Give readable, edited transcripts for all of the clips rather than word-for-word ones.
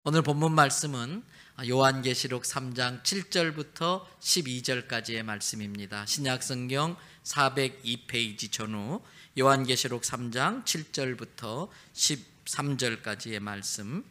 오늘 본문 말씀은 요한계시록 3장 7절부터 12절까지의 말씀입니다. 신약성경 402페이지 전후 요한계시록 3장 7절부터 13절까지의 말씀.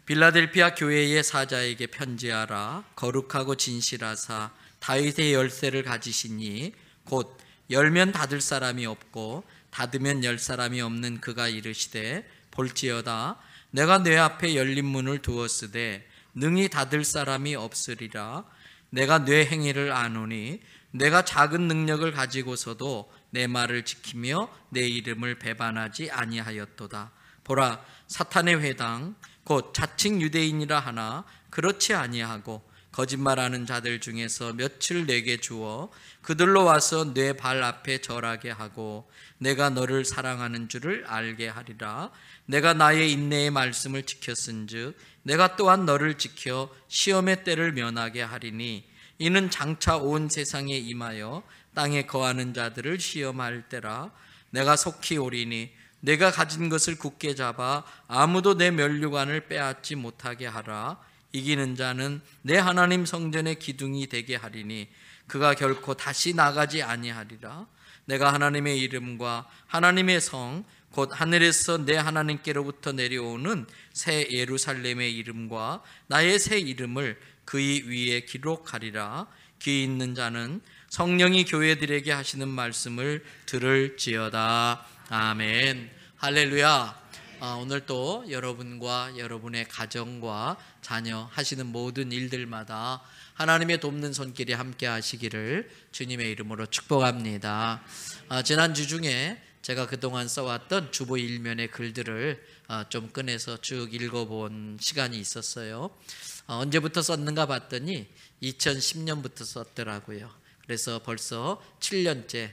빌라델피아 교회의 사자에게 편지하라. 거룩하고 진실하사 다윗의 열쇠를 가지시니 곧 열면 닫을 사람이 없고 닫으면 열 사람이 없는 그가 이르시되 볼지어다 내가 내 앞에 열린 문을 두었으되 능히 닫을 사람이 없으리라. 내가 내 행위를 아노니 내가 작은 능력을 가지고서도 내 말을 지키며 내 이름을 배반하지 아니하였도다. 보라, 사탄의 회당 곧 자칭 유대인이라 하나 그렇지 아니하고 거짓말하는 자들 중에서 몇을 내게 주어 그들로 와서 내 발 앞에 절하게 하고 내가 너를 사랑하는 줄을 알게 하리라. 내가 나의 인내의 말씀을 지켰은즉 내가 또한 너를 지켜 시험의 때를 면하게 하리니 이는 장차 온 세상에 임하여 땅에 거하는 자들을 시험할 때라. 내가 속히 오리니 내가 가진 것을 굳게 잡아 아무도 내 면류관을 빼앗지 못하게 하라. 이기는 자는 내 하나님 성전의 기둥이 되게 하리니 그가 결코 다시 나가지 아니하리라. 내가 하나님의 이름과 하나님의 성 곧 하늘에서 내 하나님께로부터 내려오는 새 예루살렘의 이름과 나의 새 이름을 그의 위에 기록하리라. 귀 있는 자는 성령이 교회들에게 하시는 말씀을 들을지어다. 아멘. 할렐루야. 오늘 또 여러분과 여러분의 가정과 자녀 하시는 모든 일들마다 하나님의 돕는 손길이 함께 하시기를 주님의 이름으로 축복합니다. 지난주 중에 제가 그동안 써왔던 주보 일면의 글들을 좀 꺼내서 쭉 읽어본 시간이 있었어요. 언제부터 썼는가 봤더니 2010년부터 썼더라고요. 그래서 벌써 7년째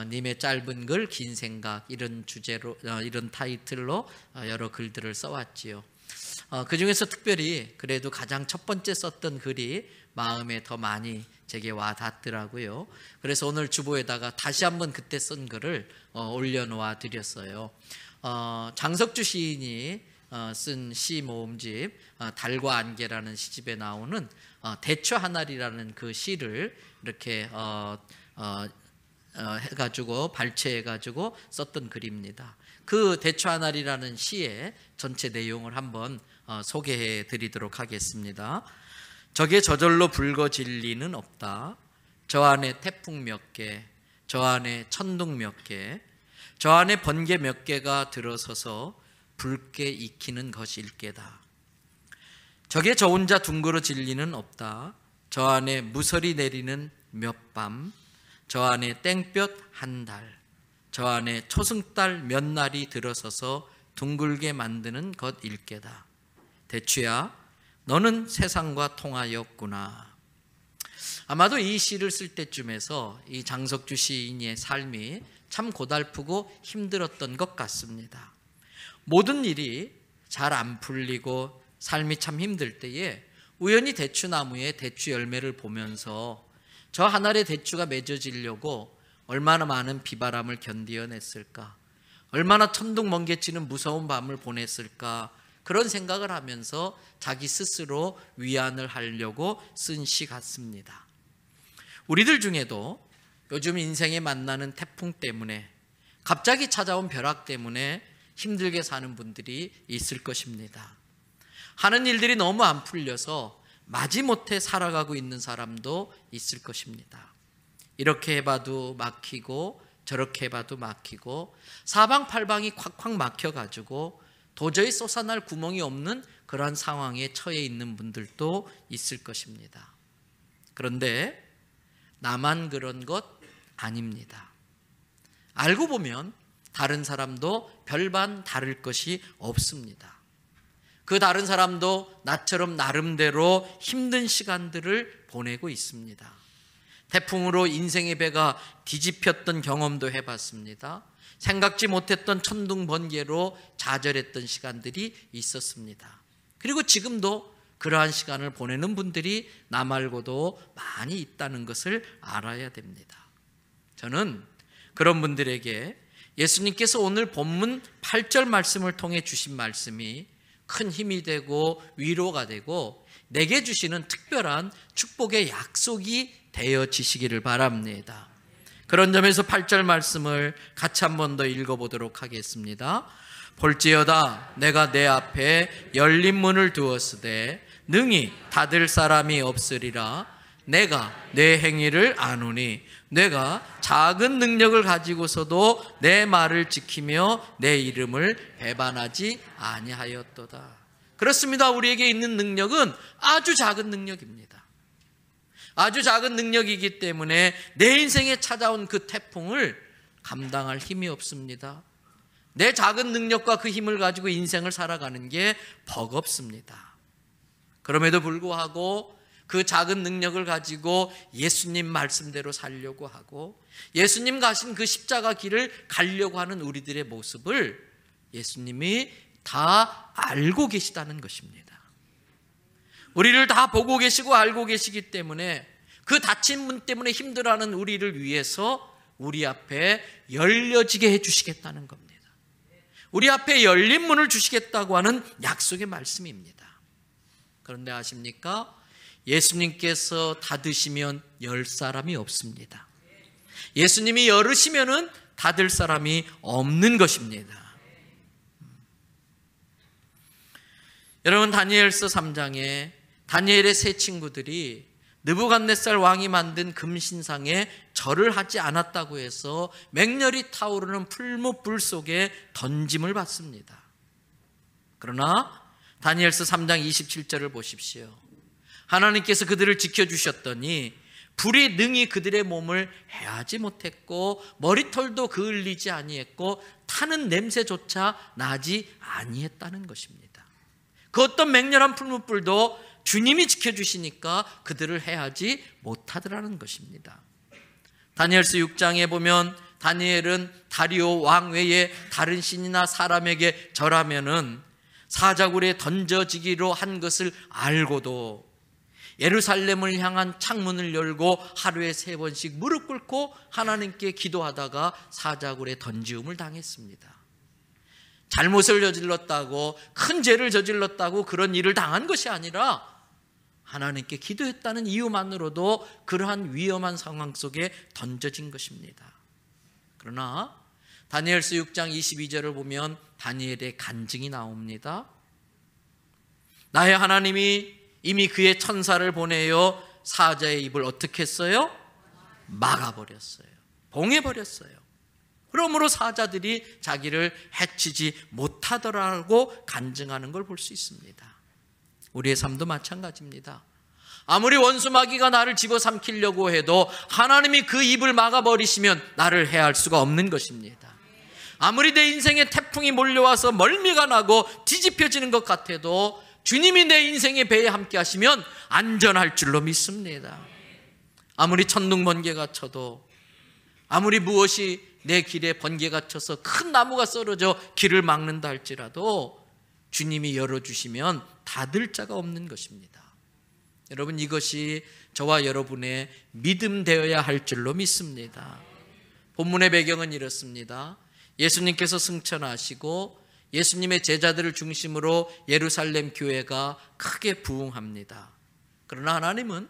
님의 짧은 글, 긴 생각 이런 주제로 이런 타이틀로 여러 글들을 써왔지요. 그 중에서 특별히 그래도 가장 첫 번째 썼던 글이 마음에 더 많이 제게 와 닿더라고요. 그래서 오늘 주보에다가 다시 한번 그때 쓴 글을 올려놓아 드렸어요. 장석주 시인이 쓴 시 모음집 달과 안개라는 시집에 나오는 대추 하나리라는 그 시를 이렇게 해가지고 발췌해가지고 썼던 글입니다. 그 대추 하나리라는 시의 전체 내용을 한번 소개해 드리도록 하겠습니다. 적에 저절로 붉어질 리는 없다. 저 안에 태풍 몇 개, 저 안에 천둥 몇 개, 저 안에 번개 몇 개가 들어서서 붉게 익히는 것일게다. 적에 저 혼자 둥그러질 리는 없다. 저 안에 무설이 내리는 몇 밤, 저 안에 땡볕 한 달, 저 안에 초승달 몇 날이 들어서서 둥글게 만드는 것일게다. 대추야, 너는 세상과 통하였구나. 아마도 이 시를 쓸 때쯤에서 이 장석주 시인의 삶이 참 고달프고 힘들었던 것 같습니다. 모든 일이 잘 안 풀리고 삶이 참 힘들 때에 우연히 대추나무에 대추 열매를 보면서 저 한 알의 대추가 맺어지려고 얼마나 많은 비바람을 견디어냈을까, 얼마나 천둥 번개치는 무서운 밤을 보냈을까, 그런 생각을 하면서 자기 스스로 위안을 하려고 쓴 시 같습니다. 우리들 중에도 요즘 인생에 만나는 태풍 때문에, 갑자기 찾아온 벼락 때문에 힘들게 사는 분들이 있을 것입니다. 하는 일들이 너무 안 풀려서 마지못해 살아가고 있는 사람도 있을 것입니다. 이렇게 해봐도 막히고 저렇게 해봐도 막히고 사방팔방이 콱콱 막혀가지고 도저히 솟아날 구멍이 없는 그런 상황에 처해 있는 분들도 있을 것입니다. 그런데 나만 그런 것 아닙니다. 알고 보면 다른 사람도 별반 다를 것이 없습니다. 그 다른 사람도 나처럼 나름대로 힘든 시간들을 보내고 있습니다. 태풍으로 인생의 배가 뒤집혔던 경험도 해봤습니다. 생각지 못했던 천둥 번개로 좌절했던 시간들이 있었습니다. 그리고 지금도 그러한 시간을 보내는 분들이 나 말고도 많이 있다는 것을 알아야 됩니다. 저는 그런 분들에게 예수님께서 오늘 본문 8절 말씀을 통해 주신 말씀이 큰 힘이 되고 위로가 되고 내게 주시는 특별한 축복의 약속이 되어지시기를 바랍니다. 그런 점에서 8절 말씀을 같이 한 번 더 읽어보도록 하겠습니다. 볼지어다 내가 내 앞에 열린 문을 두었으되 능히 닫을 사람이 없으리라. 내가 내 행위를 아노니 내가 작은 능력을 가지고서도 내 말을 지키며 내 이름을 배반하지 아니하였도다. 그렇습니다. 우리에게 있는 능력은 아주 작은 능력입니다. 아주 작은 능력이기 때문에 내 인생에 찾아온 그 태풍을 감당할 힘이 없습니다. 내 작은 능력과 그 힘을 가지고 인생을 살아가는 게 버겁습니다. 그럼에도 불구하고 그 작은 능력을 가지고 예수님 말씀대로 살려고 하고 예수님 가신 그 십자가 길을 가려고 하는 우리들의 모습을 예수님이 다 알고 계시다는 것입니다. 우리를 다 보고 계시고 알고 계시기 때문에 그 닫힌 문 때문에 힘들어하는 우리를 위해서 우리 앞에 열려지게 해주시겠다는 겁니다. 우리 앞에 열린 문을 주시겠다고 하는 약속의 말씀입니다. 그런데 아십니까? 예수님께서 닫으시면 열 사람이 없습니다. 예수님이 열으시면은 닫을 사람이 없는 것입니다. 여러분, 다니엘서 3장에 다니엘의 세 친구들이 느부갓네살 왕이 만든 금신상에 절을 하지 않았다고 해서 맹렬히 타오르는 풀무불 속에 던짐을 받습니다. 그러나 다니엘서 3장 27절을 보십시오. 하나님께서 그들을 지켜주셨더니 불이 능히 그들의 몸을 해하지 못했고 머리털도 그을리지 아니했고 타는 냄새조차 나지 아니했다는 것입니다. 그 어떤 맹렬한 풀무불도 주님이 지켜주시니까 그들을 해하지 못하더라는 것입니다. 다니엘서 6장에 보면 다니엘은 다리오 왕 외에 다른 신이나 사람에게 절하면은 사자굴에 던져지기로 한 것을 알고도 예루살렘을 향한 창문을 열고 하루에 3번씩 무릎 꿇고 하나님께 기도하다가 사자굴에 던지움을 당했습니다. 잘못을 저질렀다고, 큰 죄를 저질렀다고 그런 일을 당한 것이 아니라 하나님께 기도했다는 이유만으로도 그러한 위험한 상황 속에 던져진 것입니다. 그러나 다니엘서 6장 22절을 보면 다니엘의 간증이 나옵니다. 나의 하나님이 이미 그의 천사를 보내어 사자의 입을 어떻게 했어요? 막아버렸어요. 봉해버렸어요. 그러므로 사자들이 자기를 해치지 못하더라고 간증하는 걸 볼 수 있습니다. 우리의 삶도 마찬가지입니다. 아무리 원수 마귀가 나를 집어삼키려고 해도 하나님이 그 입을 막아버리시면 나를 해할 수가 없는 것입니다. 아무리 내 인생에 태풍이 몰려와서 멀미가 나고 뒤집혀지는 것 같아도 주님이 내 인생의 배에 함께 하시면 안전할 줄로 믿습니다. 아무리 천둥 번개가 쳐도, 아무리 무엇이 내 길에 번개가 쳐서 큰 나무가 쓰러져 길을 막는다 할지라도 주님이 열어주시면 닫을 자가 없는 것입니다. 여러분, 이것이 저와 여러분의 믿음 되어야 할 줄로 믿습니다. 본문의 배경은 이렇습니다. 예수님께서 승천하시고 예수님의 제자들을 중심으로 예루살렘 교회가 크게 부흥합니다. 그러나 하나님은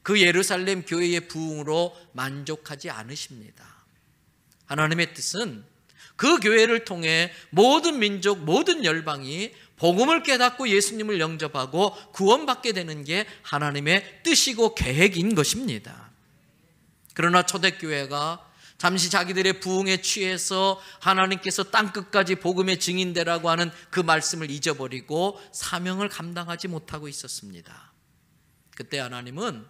그 예루살렘 교회의 부흥으로 만족하지 않으십니다. 하나님의 뜻은 그 교회를 통해 모든 민족, 모든 열방이 복음을 깨닫고 예수님을 영접하고 구원받게 되는 게 하나님의 뜻이고 계획인 것입니다. 그러나 초대교회가 잠시 자기들의 부흥에 취해서 하나님께서 땅끝까지 복음의 증인되라고 하는 그 말씀을 잊어버리고 사명을 감당하지 못하고 있었습니다. 그때 하나님은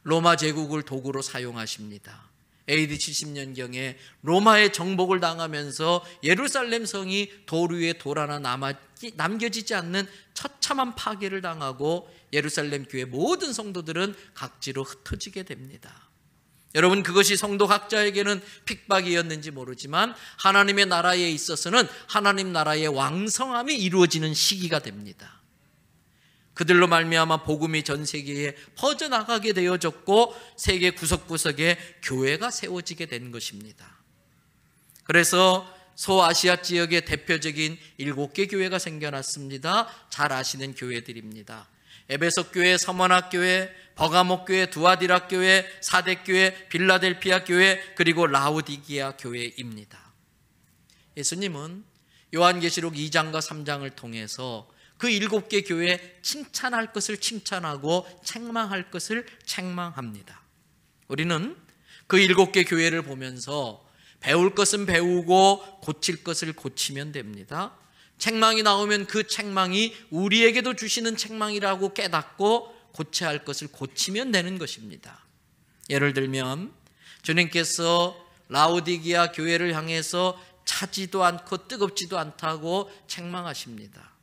로마 제국을 도구로 사용하십니다. AD 70년경에 로마의 정복을 당하면서 예루살렘 성이 돌 위에 돌 하나 남겨지지 않는 처참한 파괴를 당하고 예루살렘 교회 모든 성도들은 각지로 흩어지게 됩니다. 여러분, 그것이 성도 각자에게는 핍박이었는지 모르지만 하나님의 나라에 있어서는 하나님 나라의 왕성함이 이루어지는 시기가 됩니다. 그들로 말미암아 복음이 전 세계에 퍼져나가게 되어졌고 세계 구석구석에 교회가 세워지게 된 것입니다. 그래서 소아시아 지역의 대표적인 7개 교회가 생겨났습니다. 잘 아시는 교회들입니다. 에베소 교회, 서머나 교회, 버가모 교회, 두아디라 교회, 사대 교회, 빌라델피아 교회, 그리고 라우디기아 교회입니다. 예수님은 요한계시록 2장과 3장을 통해서 그 7개 교회에 칭찬할 것을 칭찬하고 책망할 것을 책망합니다. 우리는 그 7개 교회를 보면서 배울 것은 배우고 고칠 것을 고치면 됩니다. 책망이 나오면 그 책망이 우리에게도 주시는 책망이라고 깨닫고 고쳐야 할 것을 고치면 되는 것입니다. 예를 들면 주님께서 라우디기아 교회를 향해서 차지도 않고 뜨겁지도 않다고 책망하십니다.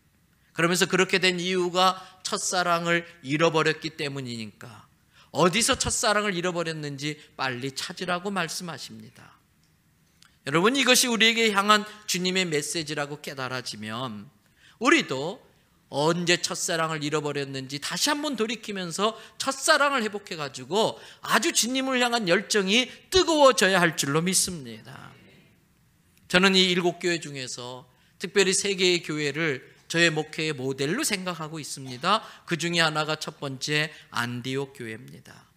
그러면서 그렇게 된 이유가 첫사랑을 잃어버렸기 때문이니까 어디서 첫사랑을 잃어버렸는지 빨리 찾으라고 말씀하십니다. 여러분, 이것이 우리에게 향한 주님의 메시지라고 깨달아지면 우리도 언제 첫사랑을 잃어버렸는지 다시 한번 돌이키면서 첫사랑을 회복해가지고 아주 주님을 향한 열정이 뜨거워져야 할 줄로 믿습니다. 저는 이 7교회 중에서 특별히 3개의 교회를 저의 목회의 모델로 생각하고 있습니다. 그 중에 하나가 첫 번째 안디옥 교회입니다.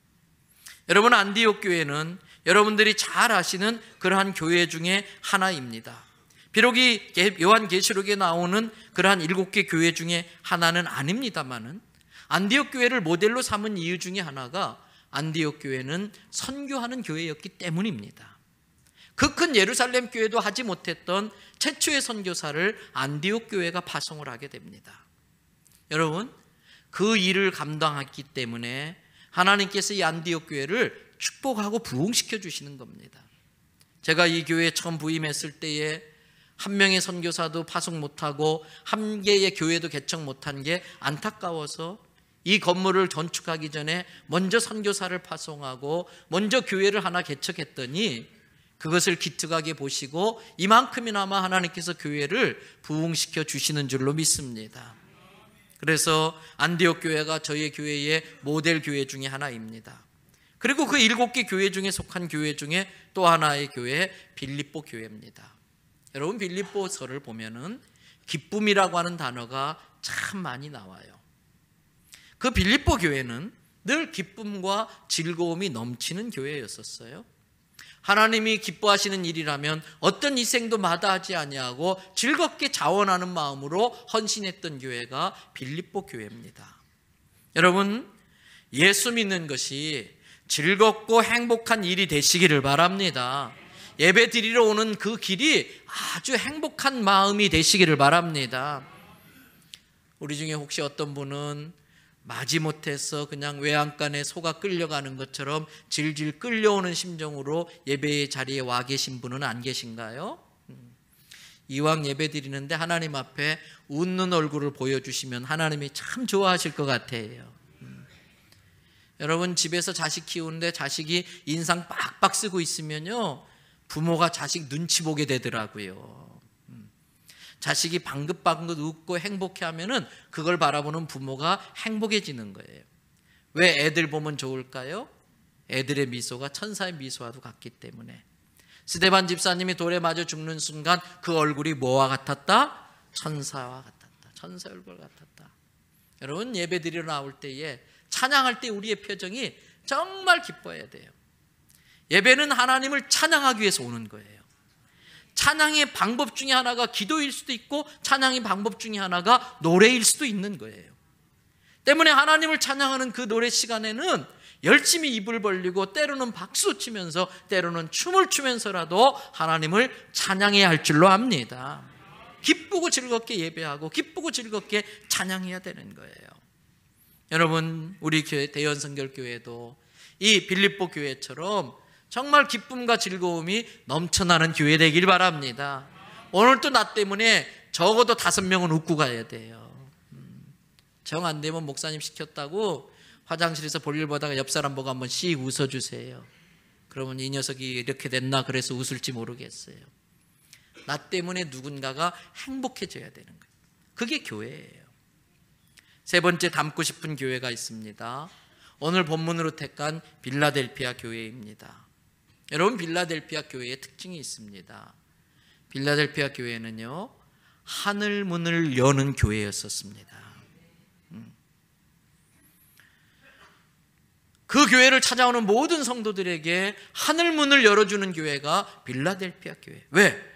여러분, 안디옥 교회는 여러분들이 잘 아시는 그러한 교회 중에 하나입니다. 비록 이 요한계시록에 나오는 그러한 7개 교회 중에 하나는 아닙니다만은 안디옥 교회를 모델로 삼은 이유 중에 하나가 안디옥 교회는 선교하는 교회였기 때문입니다. 그 큰 예루살렘 교회도 하지 못했던 최초의 선교사를 안디옥 교회가 파송을 하게 됩니다. 여러분, 그 일을 감당했기 때문에 하나님께서 이 안디옥 교회를 축복하고 부흥시켜 주시는 겁니다. 제가 이 교회에 처음 부임했을 때에 한 명의 선교사도 파송 못하고 한 개의 교회도 개척 못한 게 안타까워서 이 건물을 건축하기 전에 먼저 선교사를 파송하고 먼저 교회를 하나 개척했더니 그것을 기특하게 보시고 이만큼이나마 하나님께서 교회를 부흥시켜 주시는 줄로 믿습니다. 그래서 안디옥 교회가 저희 교회의 모델 교회 중에 하나입니다. 그리고 그 7개 교회 중에 속한 교회 중에 또 하나의 교회 빌립보 교회입니다. 여러분, 빌립보서를 보면은 기쁨이라고 하는 단어가 참 많이 나와요. 그 빌립보 교회는 늘 기쁨과 즐거움이 넘치는 교회였었어요. 하나님이 기뻐하시는 일이라면 어떤 희생도 마다하지 아니하고 즐겁게 자원하는 마음으로 헌신했던 교회가 빌립보 교회입니다. 여러분, 예수 믿는 것이 즐겁고 행복한 일이 되시기를 바랍니다. 예배 드리러 오는 그 길이 아주 행복한 마음이 되시기를 바랍니다. 우리 중에 혹시 어떤 분은 마지못해서 그냥 외양간에 소가 끌려가는 것처럼 질질 끌려오는 심정으로 예배의 자리에 와 계신 분은 안 계신가요? 이왕 예배 드리는데 하나님 앞에 웃는 얼굴을 보여주시면 하나님이 참 좋아하실 것 같아요. 여러분, 집에서 자식 키우는데 자식이 인상 빡빡 쓰고 있으면요, 부모가 자식 눈치 보게 되더라고요. 자식이 방긋방긋 웃고 행복해하면은 그걸 바라보는 부모가 행복해지는 거예요. 왜 애들 보면 좋을까요? 애들의 미소가 천사의 미소와도 같기 때문에. 스데반 집사님이 돌에 맞아 죽는 순간 그 얼굴이 뭐와 같았다? 천사와 같았다. 천사 얼굴 같았다. 여러분, 예배 드리러 나올 때에 찬양할 때 우리의 표정이 정말 기뻐야 돼요. 예배는 하나님을 찬양하기 위해서 오는 거예요. 찬양의 방법 중에 하나가 기도일 수도 있고 찬양의 방법 중에 하나가 노래일 수도 있는 거예요. 때문에 하나님을 찬양하는 그 노래 시간에는 열심히 입을 벌리고 때로는 박수 치면서 때로는 춤을 추면서라도 하나님을 찬양해야 할 줄로 압니다. 기쁘고 즐겁게 예배하고 기쁘고 즐겁게 찬양해야 되는 거예요. 여러분, 우리 교회 대연성결교회도 이 빌립보 교회처럼 정말 기쁨과 즐거움이 넘쳐나는 교회 되길 바랍니다. 오늘 또 나 때문에 적어도 5명은 웃고 가야 돼요. 정 안 되면 목사님 시켰다고 화장실에서 볼일 보다가 옆 사람 보고 한번 씩 웃어주세요. 그러면 이 녀석이 이렇게 됐나 그래서 웃을지 모르겠어요. 나 때문에 누군가가 행복해져야 되는 거예요. 그게 교회예요. 세 번째 닮고 싶은 교회가 있습니다. 오늘 본문으로 택한 빌라델피아 교회입니다. 여러분, 빌라델피아 교회의 특징이 있습니다. 빌라델피아 교회는요, 하늘 문을 여는 교회였었습니다. 그 교회를 찾아오는 모든 성도들에게 하늘 문을 열어주는 교회가 빌라델피아 교회. 왜?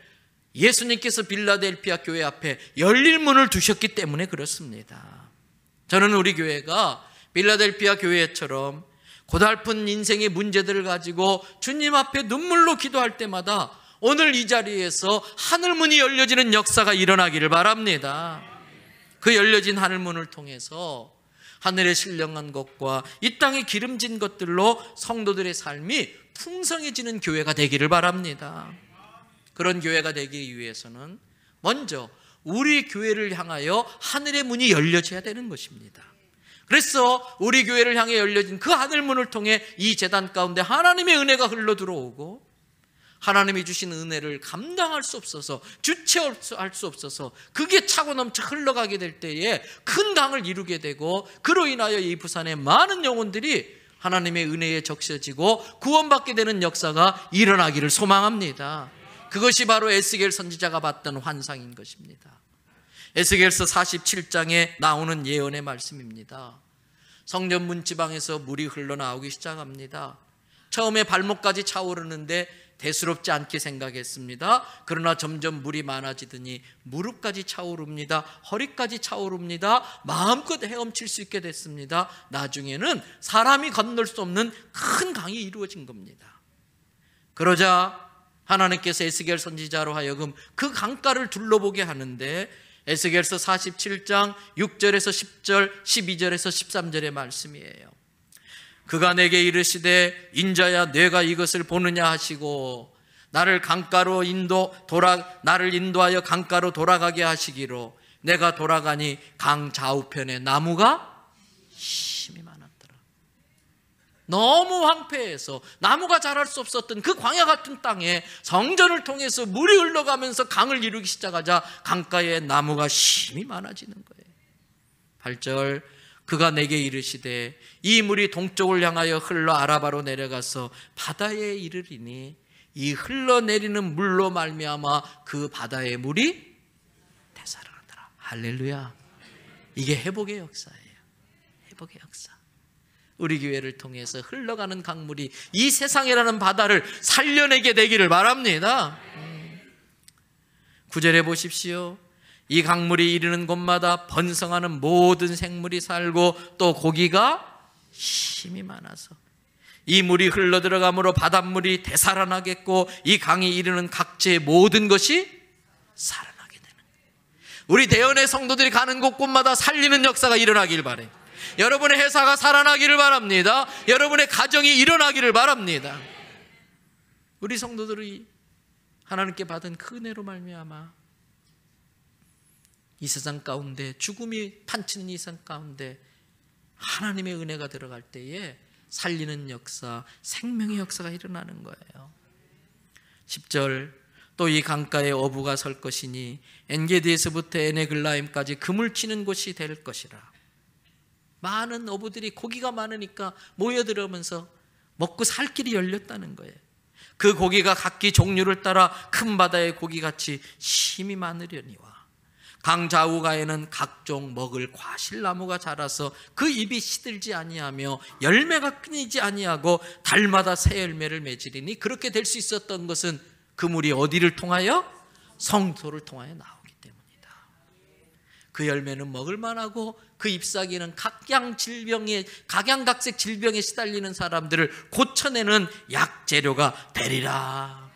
예수님께서 빌라델피아 교회 앞에 열릴 문을 두셨기 때문에 그렇습니다. 저는 우리 교회가 빌라델피아 교회처럼 고달픈 인생의 문제들을 가지고 주님 앞에 눈물로 기도할 때마다 오늘 이 자리에서 하늘문이 열려지는 역사가 일어나기를 바랍니다. 그 열려진 하늘문을 통해서 하늘의 신령한 것과 이 땅의 기름진 것들로 성도들의 삶이 풍성해지는 교회가 되기를 바랍니다. 그런 교회가 되기 위해서는 먼저 우리 교회를 향하여 하늘의 문이 열려져야 되는 것입니다. 그래서 우리 교회를 향해 열려진 그 하늘문을 통해 이 제단 가운데 하나님의 은혜가 흘러 들어오고, 하나님이 주신 은혜를 감당할 수 없어서, 주체할 수 없어서 그게 차고 넘쳐 흘러가게 될 때에 큰 강을 이루게 되고, 그로 인하여 이 부산의 많은 영혼들이 하나님의 은혜에 적셔지고 구원받게 되는 역사가 일어나기를 소망합니다. 그것이 바로 에스겔 선지자가 봤던 환상인 것입니다. 에스겔서 47장에 나오는 예언의 말씀입니다. 성전 문지방에서 물이 흘러나오기 시작합니다. 처음에 발목까지 차오르는데 대수롭지 않게 생각했습니다. 그러나 점점 물이 많아지더니 무릎까지 차오릅니다. 허리까지 차오릅니다. 마음껏 헤엄칠 수 있게 됐습니다. 나중에는 사람이 건널 수 없는 큰 강이 이루어진 겁니다. 그러자 하나님께서 에스겔 선지자로 하여금 그 강가를 둘러보게 하는데, 에스겔서 47장 6절에서 10절, 12절에서 13절의 말씀이에요. 그가 내게 이르시되 인자야 내가 이것을 보느냐 하시고, 나를 인도하여 강가로 돌아가게 하시기로, 내가 돌아가니 강 좌우편에 나무가 심히 많았더라. 너무 황폐해서 나무가 자랄 수 없었던 그 광야 같은 땅에 성전을 통해서 물이 흘러가면서 강을 이루기 시작하자 강가에 나무가 심히 많아지는 거예요. 8절, 그가 내게 이르시되 이 물이 동쪽을 향하여 흘러 아라바로 내려가서 바다에 이르리니 이 흘러내리는 물로 말미암아 그 바다의 물이 되살아나더라. 할렐루야. 이게 회복의 역사예요. 회복의 역사. 우리 교회를 통해서 흘러가는 강물이 이 세상이라는 바다를 살려내게 되기를 바랍니다. 9절에 보십시오. 이 강물이 이르는 곳마다 번성하는 모든 생물이 살고 또 고기가 심히 많아서 이 물이 흘러들어가므로 바닷물이 되살아나겠고 이 강이 이르는 각지의 모든 것이 살아나게 되는 거예요. 우리 대연의 성도들이 가는 곳곳마다 살리는 역사가 일어나길 바라요. 여러분의 회사가 살아나기를 바랍니다. 여러분의 가정이 일어나기를 바랍니다. 우리 성도들이 하나님께 받은 그 은혜로 말미암아 이 세상 가운데, 죽음이 판치는 이 세상 가운데 하나님의 은혜가 들어갈 때에 살리는 역사, 생명의 역사가 일어나는 거예요. 10절, 또 이 강가에 어부가 설 것이니 엔게디에서부터 에네글라임까지 그물 치는 곳이 될 것이라. 많은 어부들이 고기가 많으니까 모여들어오면서 먹고 살 길이 열렸다는 거예요. 그 고기가 각기 종류를 따라 큰 바다의 고기같이 심히 많으려니와 강 좌우가에는 각종 먹을 과실나무가 자라서 그 잎이 시들지 아니하며 열매가 끊이지 아니하고 달마다 새 열매를 맺으리니, 그렇게 될 수 있었던 것은 그 물이 어디를 통하여? 성소를 통하여 나오기 때문이다. 그 열매는 먹을 만하고 그 잎사귀는 각양각색 질병에 시달리는 사람들을 고쳐내는 약재료가 되리라.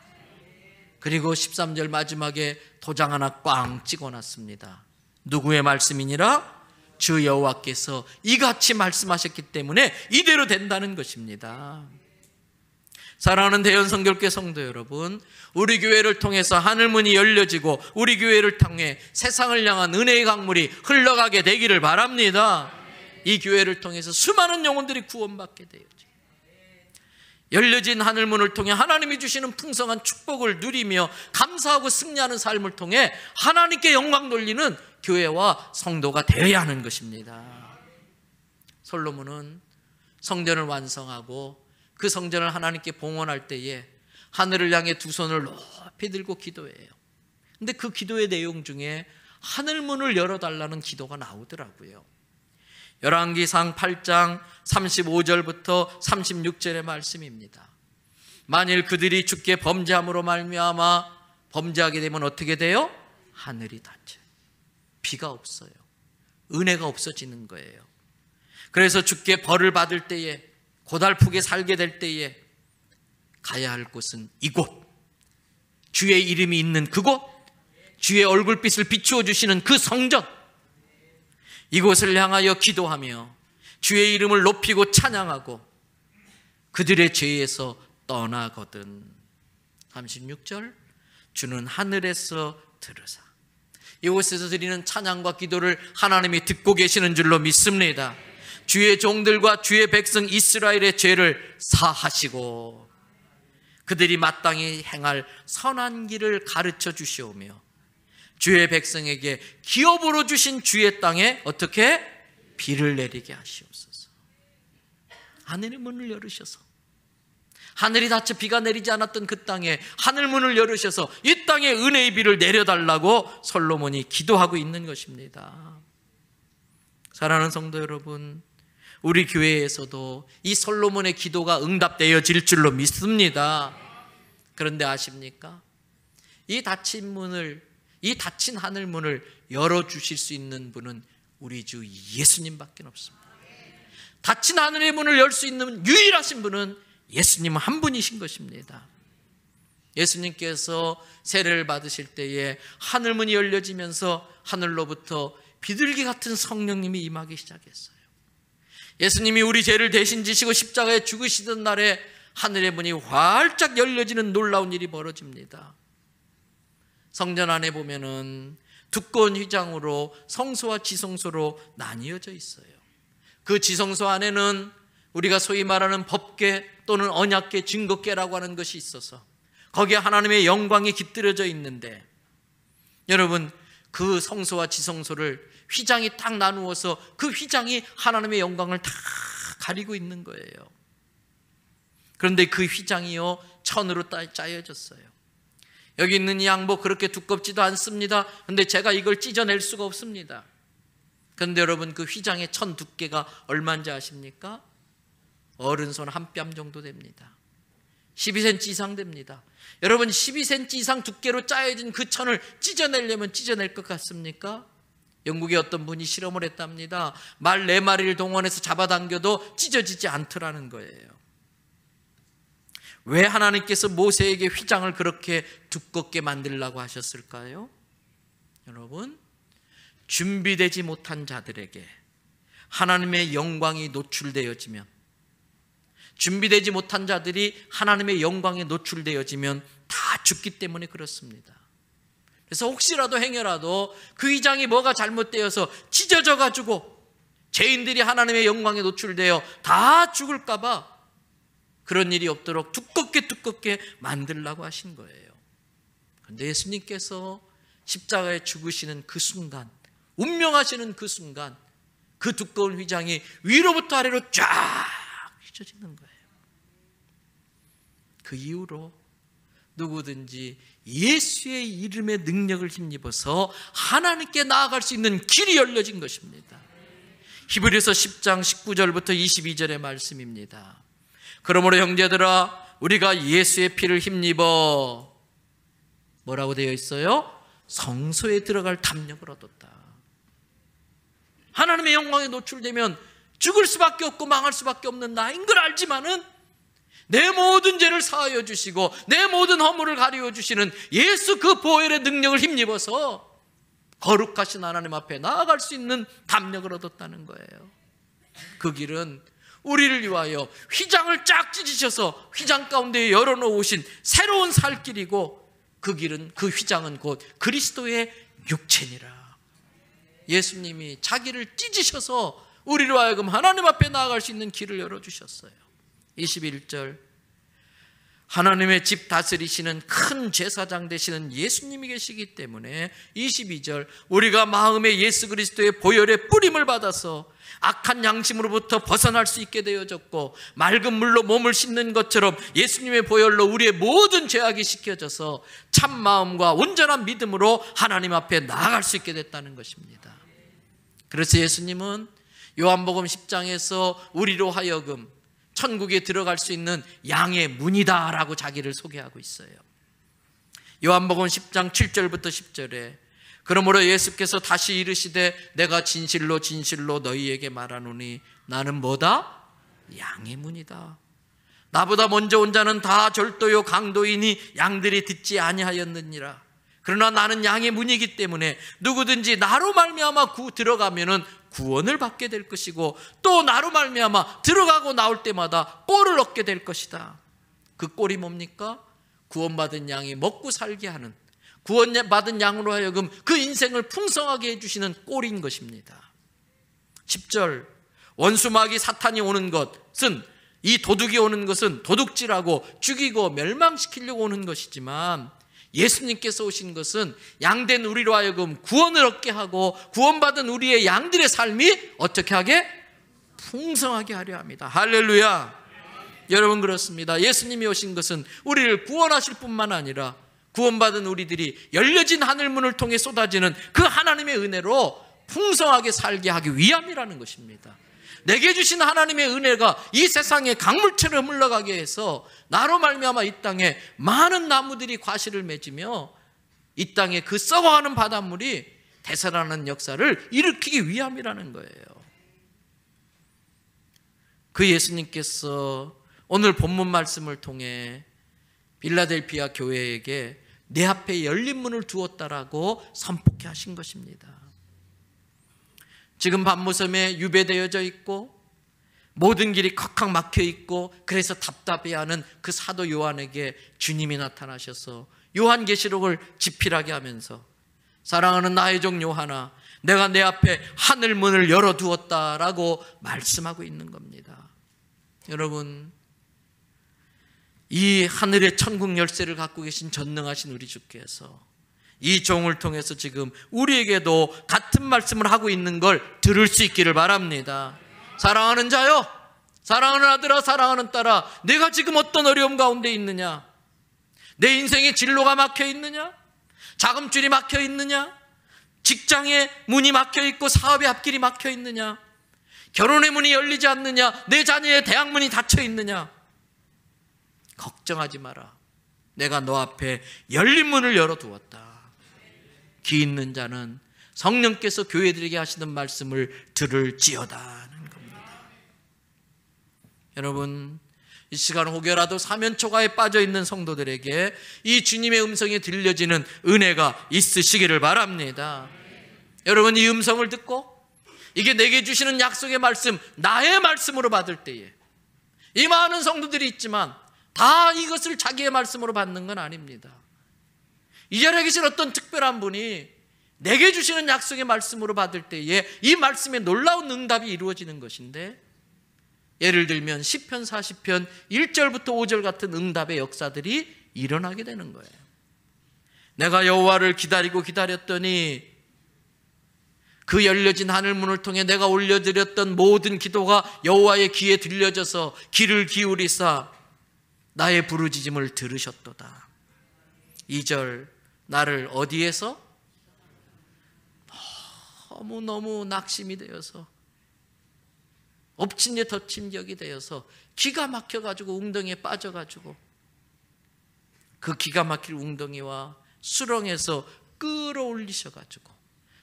그리고 13절 마지막에 도장 하나 꽝 찍어놨습니다. 누구의 말씀이니라? 주 여호와께서 이같이 말씀하셨기 때문에 이대로 된다는 것입니다. 사랑하는 대연성결교 성도 여러분, 우리 교회를 통해서 하늘문이 열려지고 우리 교회를 통해 세상을 향한 은혜의 강물이 흘러가게 되기를 바랍니다. 이 교회를 통해서 수많은 영혼들이 구원받게 되어져. 열려진 하늘문을 통해 하나님이 주시는 풍성한 축복을 누리며 감사하고 승리하는 삶을 통해 하나님께 영광 돌리는 교회와 성도가 되어야 하는 것입니다. 솔로몬은 성전을 완성하고 그 성전을 하나님께 봉헌할 때에 하늘을 향해 두 손을 높이 들고 기도해요. 근데 그 기도의 내용 중에 하늘문을 열어달라는 기도가 나오더라고요. 열왕기상 8장 35절부터 36절의 말씀입니다. 만일 그들이 주께 범죄함으로 말미암아 범죄하게 되면 어떻게 돼요? 하늘이 닫혀요. 비가 없어요. 은혜가 없어지는 거예요. 그래서 주께 벌을 받을 때에, 고달프게 살게 될 때에 가야 할 곳은 이곳, 주의 이름이 있는 그곳, 주의 얼굴빛을 비추어 주시는 그 성전, 이곳을 향하여 기도하며 주의 이름을 높이고 찬양하고 그들의 죄에서 떠나거든. 36절, 주는 하늘에서 들으사. 이곳에서 드리는 찬양과 기도를 하나님이 듣고 계시는 줄로 믿습니다. 주의 종들과 주의 백성 이스라엘의 죄를 사하시고 그들이 마땅히 행할 선한 길을 가르쳐 주시오며 주의 백성에게 기업으로 주신 주의 땅에 어떻게? 비를 내리게 하시옵소서. 하늘의 문을 열으셔서, 하늘이 닫혀 비가 내리지 않았던 그 땅에 하늘문을 열으셔서 이 땅에 은혜의 비를 내려달라고 솔로몬이 기도하고 있는 것입니다. 사랑하는 성도 여러분, 우리 교회에서도 이 솔로몬의 기도가 응답되어질 줄로 믿습니다. 그런데 아십니까? 이 닫힌 하늘문을 열어주실 수 있는 분은 우리 주 예수님밖에 없습니다. 닫힌 하늘의 문을 열 수 있는 유일하신 분은 예수님 한 분이신 것입니다. 예수님께서 세례를 받으실 때에 하늘문이 열려지면서 하늘로부터 비둘기 같은 성령님이 임하기 시작했어요. 예수님이 우리 죄를 대신 지시고 십자가에 죽으시던 날에 하늘의 문이 활짝 열려지는 놀라운 일이 벌어집니다. 성전 안에 보면은 두꺼운 휘장으로 성소와 지성소로 나뉘어져 있어요. 그 지성소 안에는 우리가 소위 말하는 법궤 또는 언약궤, 증거궤라고 하는 것이 있어서 거기에 하나님의 영광이 깃들여져 있는데, 여러분, 그 성소와 지성소를 휘장이 딱 나누어서 그 휘장이 하나님의 영광을 다 가리고 있는 거예요. 그런데 그 휘장이요, 천으로 짜여졌어요. 여기 있는 이 양복 그렇게 두껍지도 않습니다. 그런데 제가 이걸 찢어낼 수가 없습니다. 그런데 여러분, 그 휘장의 천 두께가 얼마인지 아십니까? 어른손 한 뼘 정도 됩니다. 12cm 이상 됩니다. 여러분, 12cm 이상 두께로 짜여진 그 천을 찢어내려면 찢어낼 것 같습니까? 영국의 어떤 분이 실험을 했답니다. 말 4마리를 동원해서 잡아당겨도 찢어지지 않더라는 거예요. 왜 하나님께서 모세에게 휘장을 그렇게 두껍게 만들라고 하셨을까요? 여러분, 준비되지 못한 자들에게 하나님의 영광이 노출되어지면, 준비되지 못한 자들이 하나님의 영광에 노출되어지면 다 죽기 때문에 그렇습니다. 그래서 혹시라도 행여라도 그 휘장이 뭐가 잘못되어서 찢어져 가지고 죄인들이 하나님의 영광에 노출되어 다 죽을까 봐 그런 일이 없도록 두껍게 만들라고 하신 거예요. 그런데 예수님께서 십자가에 죽으시는 그 순간, 운명하시는 그 순간, 그 두꺼운 휘장이 위로부터 아래로 쫙 휘쳐지는 거예요. 그 이후로 누구든지 예수의 이름의 능력을 힘입어서 하나님께 나아갈 수 있는 길이 열려진 것입니다. 히브리서 10장 19절부터 22절의 말씀입니다. 그러므로 형제들아, 우리가 예수의 피를 힘입어 뭐라고 되어 있어요? 성소에 들어갈 담력을 얻었다. 하나님의 영광에 노출되면 죽을 수밖에 없고 망할 수밖에 없는 나인 걸 알지만은 내 모든 죄를 사하여 주시고 내 모든 허물을 가리워 주시는 예수 그 보혈의 능력을 힘입어서 거룩하신 하나님 앞에 나아갈 수 있는 담력을 얻었다는 거예요. 그 길은 우리를 위하여 휘장을 쫙 찢으셔서 휘장 가운데 열어놓으신 새로운 살 길이고, 그 길은, 그 휘장은 곧 그리스도의 육체니라. 예수님이 자기를 찢으셔서 우리로 하여금 하나님 앞에 나아갈 수 있는 길을 열어주셨어요. 21절, 하나님의 집 다스리시는 큰 제사장 되시는 예수님이 계시기 때문에 22절, 우리가 마음에 예수 그리스도의 보혈의 뿌림을 받아서 악한 양심으로부터 벗어날 수 있게 되어졌고, 맑은 물로 몸을 씻는 것처럼 예수님의 보혈로 우리의 모든 죄악이 씻겨져서 참 마음과 온전한 믿음으로 하나님 앞에 나아갈 수 있게 됐다는 것입니다. 그래서 예수님은 요한복음 10장에서 우리로 하여금 천국에 들어갈 수 있는 양의 문이다라고 자기를 소개하고 있어요. 요한복음 10장 7절부터 10절에 그러므로 예수께서 다시 이르시되 내가 진실로 진실로 너희에게 말하노니 나는 뭐다? 양의 문이다. 나보다 먼저 온 자는 다 절도요 강도이니 양들이 듣지 아니하였느니라. 그러나 나는 양의 문이기 때문에 누구든지 나로 말미암아 들어가면은 구원을 받게 될 것이고, 또 나로 말미암아 들어가고 나올 때마다 꼴을 얻게 될 것이다. 그 꼴이 뭡니까? 구원받은 양이 먹고 살게 하는, 구원받은 양으로 하여금 그 인생을 풍성하게 해주시는 꼴인 것입니다. 10절, 원수마귀 사탄이 오는 것은, 이 도둑이 오는 것은 도둑질하고 죽이고 멸망시키려고 오는 것이지만, 예수님께서 오신 것은 양된 우리로 하여금 구원을 얻게 하고 구원받은 우리의 양들의 삶이 어떻게 하게? 풍성하게 하려 합니다. 할렐루야. 여러분, 그렇습니다. 예수님이 오신 것은 우리를 구원하실 뿐만 아니라 구원받은 우리들이 열려진 하늘문을 통해 쏟아지는 그 하나님의 은혜로 풍성하게 살게 하기 위함이라는 것입니다. 내게 주신 하나님의 은혜가 이 세상에 강물처럼 흘러가게 해서 나로 말미암아 이 땅에 많은 나무들이 과실을 맺으며 이 땅에 그 썩어가는 바닷물이 되살아나는 역사를 일으키기 위함이라는 거예요. 그 예수님께서 오늘 본문 말씀을 통해 빌라델피아 교회에게 내 앞에 열린 문을 두었다라고 선포케 하신 것입니다. 지금 밤무섬에 유배되어져 있고 모든 길이 컥컥 막혀 있고 그래서 답답해하는 그 사도 요한에게 주님이 나타나셔서 요한계시록을 집필하게 하면서 사랑하는 나의 종 요한아, 내가 내 앞에 하늘 문을 열어두었다라고 말씀하고 있는 겁니다. 여러분, 이 하늘의 천국 열쇠를 갖고 계신 전능하신 우리 주께서 이 종을 통해서 지금 우리에게도 같은 말씀을 하고 있는 걸 들을 수 있기를 바랍니다. 사랑하는 자요, 사랑하는 아들아, 사랑하는 딸아, 내가 지금 어떤 어려움 가운데 있느냐? 내 인생의 진로가 막혀 있느냐? 자금줄이 막혀 있느냐? 직장의 문이 막혀 있고 사업의 앞길이 막혀 있느냐? 결혼의 문이 열리지 않느냐? 내 자녀의 대학문이 닫혀 있느냐? 걱정하지 마라. 내가 너 앞에 열린 문을 열어두었다. 귀 있는 자는 성령께서 교회들에게 하시는 말씀을 들을지어다는 겁니다. 여러분, 이 시간 혹여라도 사면초가에 빠져있는 성도들에게 이 주님의 음성이 들려지는 은혜가 있으시기를 바랍니다. 여러분, 이 음성을 듣고 이게 내게 주시는 약속의 말씀, 나의 말씀으로 받을 때에, 이 많은 성도들이 있지만 다 이것을 자기의 말씀으로 받는 건 아닙니다. 이 자리에 계신 어떤 특별한 분이 내게 주시는 약속의 말씀으로 받을 때에 이 말씀에 놀라운 응답이 이루어지는 것인데, 예를 들면 시편 40편 1절부터 5절 같은 응답의 역사들이 일어나게 되는 거예요. 내가 여호와를 기다리고 기다렸더니 그 열려진 하늘문을 통해 내가 올려드렸던 모든 기도가 여호와의 귀에 들려져서 귀를 기울이사 나의 부르짖음을 들으셨도다. 2절, 나를 어디에서? 너무너무 낙심이 되어서 엎친 데 덮친 격이 되어서 기가 막혀가지고 웅덩이에 빠져가지고 그 기가 막힐 웅덩이와 수렁에서 끌어올리셔가지고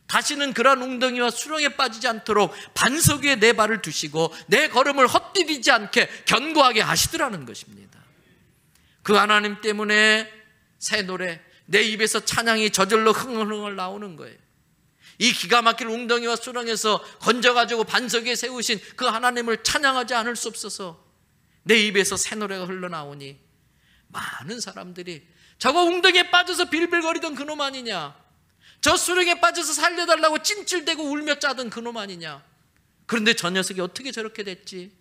다시는 그런 웅덩이와 수렁에 빠지지 않도록 반석 위에 내 발을 두시고 내 걸음을 헛디디지 않게 견고하게 하시더라는 것입니다. 그 하나님 때문에 새 노래, 내 입에서 찬양이 저절로 흥얼흥얼 나오는 거예요. 이 기가 막힐 웅덩이와 수렁에서 건져가지고 반석 위에 세우신 그 하나님을 찬양하지 않을 수 없어서 내 입에서 새 노래가 흘러나오니 많은 사람들이 저거 웅덩이에 빠져서 빌빌거리던 그놈 아니냐, 저 수렁에 빠져서 살려달라고 찐찔대고 울며 짜던 그놈 아니냐, 그런데 저 녀석이 어떻게 저렇게 됐지?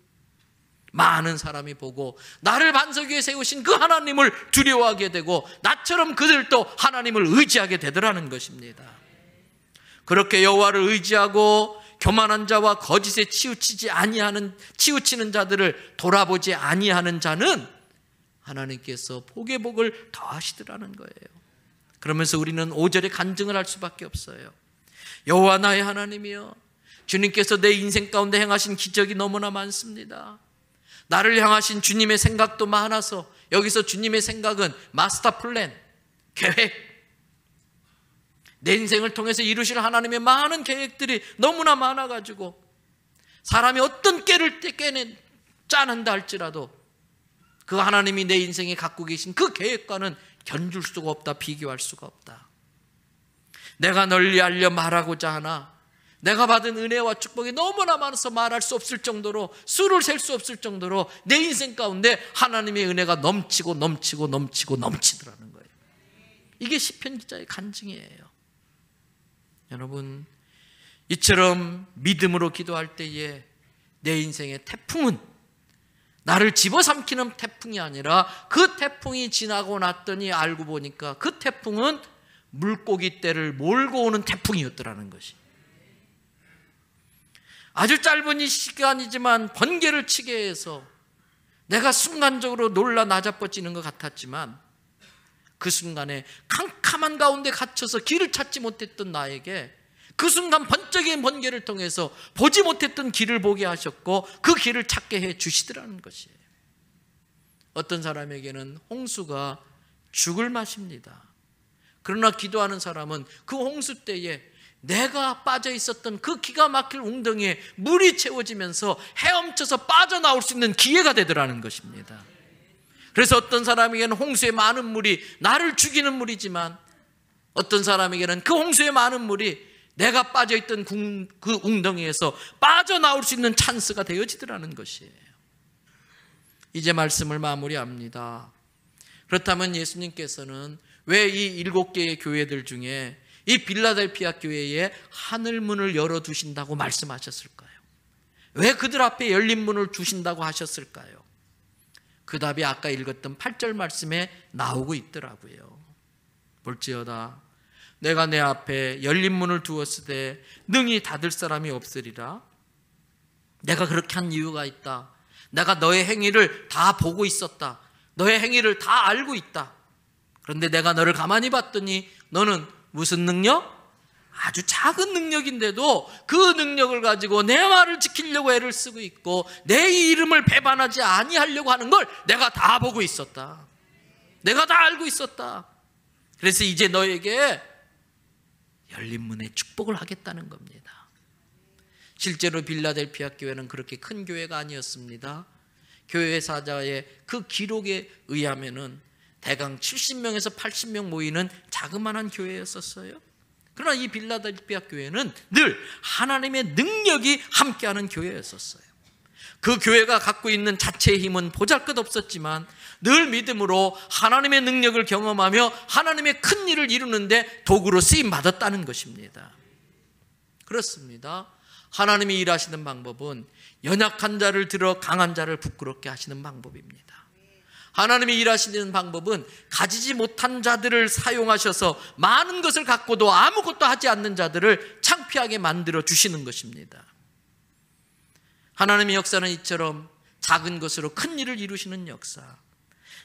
많은 사람이 보고 나를 반석 위에 세우신 그 하나님을 두려워하게 되고 나처럼 그들도 하나님을 의지하게 되더라는 것입니다. 그렇게 여호와를 의지하고 교만한 자와 거짓에 치우치는 자들을 돌아보지 아니하는 자는 하나님께서 복의 복을 더하시더라는 거예요. 그러면서 우리는 5절에 간증을 할 수밖에 없어요. 여호와 나의 하나님이여, 주님께서 내 인생 가운데 행하신 기적이 너무나 많습니다. 나를 향하신 주님의 생각도 많아서, 여기서 주님의 생각은 마스터 플랜, 계획, 내 인생을 통해서 이루실 하나님의 많은 계획들이 너무나 많아가지고 사람이 어떤 깨를 짜는다 할지라도 그 하나님이 내 인생에 갖고 계신 그 계획과는 견줄 수가 없다, 비교할 수가 없다. 내가 널리 알려 말하고자 하나 내가 받은 은혜와 축복이 너무나 많아서 말할 수 없을 정도로, 수를 셀 수 없을 정도로 내 인생 가운데 하나님의 은혜가 넘치더라는 거예요. 이게 시편 기자의 간증이에요. 여러분, 이처럼 믿음으로 기도할 때에 내 인생의 태풍은 나를 집어삼키는 태풍이 아니라 그 태풍이 지나고 났더니 알고 보니까 그 태풍은 물고기 떼를 몰고 오는 태풍이었더라는 것이. 아주 짧은 이 시간이지만 번개를 치게 해서 내가 순간적으로 놀라 나자빠지는 것 같았지만 그 순간에 캄캄한 가운데 갇혀서 길을 찾지 못했던 나에게 그 순간 번쩍인 번개를 통해서 보지 못했던 길을 보게 하셨고 그 길을 찾게 해 주시더라는 것이에요. 어떤 사람에게는 홍수가 죽을 맛입니다. 그러나 기도하는 사람은 그 홍수 때에 내가 빠져 있었던 그 기가 막힐 웅덩이에 물이 채워지면서 헤엄쳐서 빠져나올 수 있는 기회가 되더라는 것입니다. 그래서 어떤 사람에게는 홍수의 많은 물이 나를 죽이는 물이지만 어떤 사람에게는 그 홍수의 많은 물이 내가 빠져있던 그 웅덩이에서 빠져나올 수 있는 찬스가 되어지더라는 것이에요. 이제 말씀을 마무리합니다. 그렇다면 예수님께서는 왜 이 7개의 교회들 중에 이 빌라델피아 교회에 하늘문을 열어두신다고 말씀하셨을까요? 왜 그들 앞에 열린 문을 두신다고 하셨을까요? 그 답이 아까 읽었던 8절 말씀에 나오고 있더라고요. 볼지어다 내가 내 앞에 열린 문을 두었을 때 능히 닫을 사람이 없으리라. 내가 그렇게 한 이유가 있다. 내가 너의 행위를 다 보고 있었다. 너의 행위를 다 알고 있다. 그런데 내가 너를 가만히 봤더니 너는 무슨 능력? 아주 작은 능력인데도 그 능력을 가지고 내 말을 지키려고 애를 쓰고 있고 내 이름을 배반하지 아니하려고 하는 걸 내가 다 보고 있었다. 내가 다 알고 있었다. 그래서 이제 너에게 열린 문에 축복을 하겠다는 겁니다. 실제로 빌라델피아 교회는 그렇게 큰 교회가 아니었습니다. 교회 사자의 그 기록에 의하면은 대강 70명에서 80명 모이는 자그마한 교회였었어요. 그러나 이 빌라델피아 교회는 늘 하나님의 능력이 함께하는 교회였었어요. 그 교회가 갖고 있는 자체의 힘은 보잘것없었지만 늘 믿음으로 하나님의 능력을 경험하며 하나님의 큰 일을 이루는데 도구로 쓰임받았다는 것입니다. 그렇습니다. 하나님이 일하시는 방법은 연약한 자를 들어 강한 자를 부끄럽게 하시는 방법입니다. 하나님이 일하시는 방법은 가지지 못한 자들을 사용하셔서 많은 것을 갖고도 아무것도 하지 않는 자들을 창피하게 만들어 주시는 것입니다. 하나님의 역사는 이처럼 작은 것으로 큰 일을 이루시는 역사.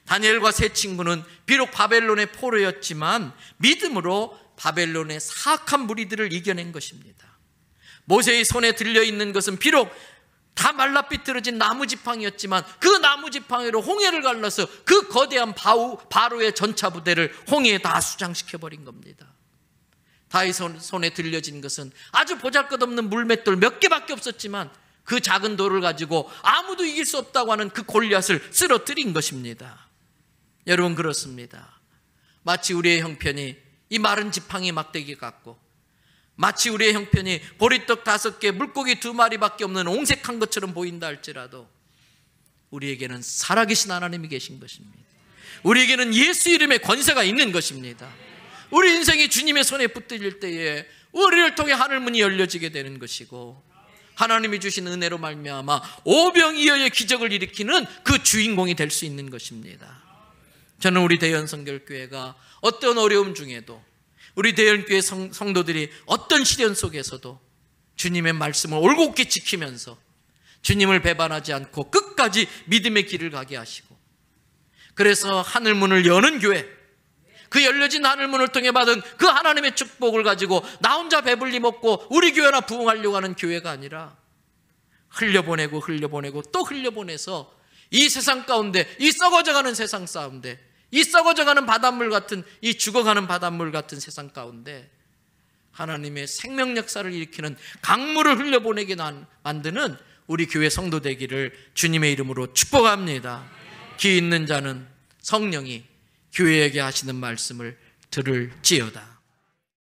다니엘과 세 친구는 비록 바벨론의 포로였지만 믿음으로 바벨론의 사악한 무리들을 이겨낸 것입니다. 모세의 손에 들려있는 것은 비록 다 말라 삐뚤어진 나무지팡이였지만 그 나무지팡이로 홍해를 갈라서 그 거대한 바로의 전차 부대를 홍해에 다 수장시켜버린 겁니다. 다윗 손에 들려진 것은 아주 보잘것없는 물맷돌 몇 개밖에 없었지만 그 작은 돌을 가지고 아무도 이길 수 없다고 하는 그 골리앗을 쓰러뜨린 것입니다. 여러분, 그렇습니다. 마치 우리의 형편이 이 마른 지팡이 막대기 같고 마치 우리의 형편이 보리떡 5개 물고기 2마리밖에 없는 옹색한 것처럼 보인다 할지라도 우리에게는 살아계신 하나님이 계신 것입니다. 우리에게는 예수 이름의 권세가 있는 것입니다. 우리 인생이 주님의 손에 붙들릴 때에 우리를 통해 하늘문이 열려지게 되는 것이고 하나님이 주신 은혜로 말미암아 오병이어의 기적을 일으키는 그 주인공이 될 수 있는 것입니다. 저는 우리 대연성결교회가 어떤 어려움 중에도, 우리 대연교회 성도들이 어떤 시련 속에서도 주님의 말씀을 올곧게 지키면서 주님을 배반하지 않고 끝까지 믿음의 길을 가게 하시고, 그래서 하늘문을 여는 교회, 그 열려진 하늘문을 통해 받은 그 하나님의 축복을 가지고 나 혼자 배불리 먹고 우리 교회나 부흥하려고 하는 교회가 아니라 흘려보내고 또 흘려보내서 이 세상 가운데, 이 썩어져가는 세상 가운데, 이 썩어져가는 바닷물 같은, 이 죽어가는 바닷물 같은 세상 가운데 하나님의 생명 역사를 일으키는 강물을 흘려보내게 만드는 우리 교회 성도 되기를 주님의 이름으로 축복합니다. 귀 있는 자는 성령이 교회에게 하시는 말씀을 들을지어다.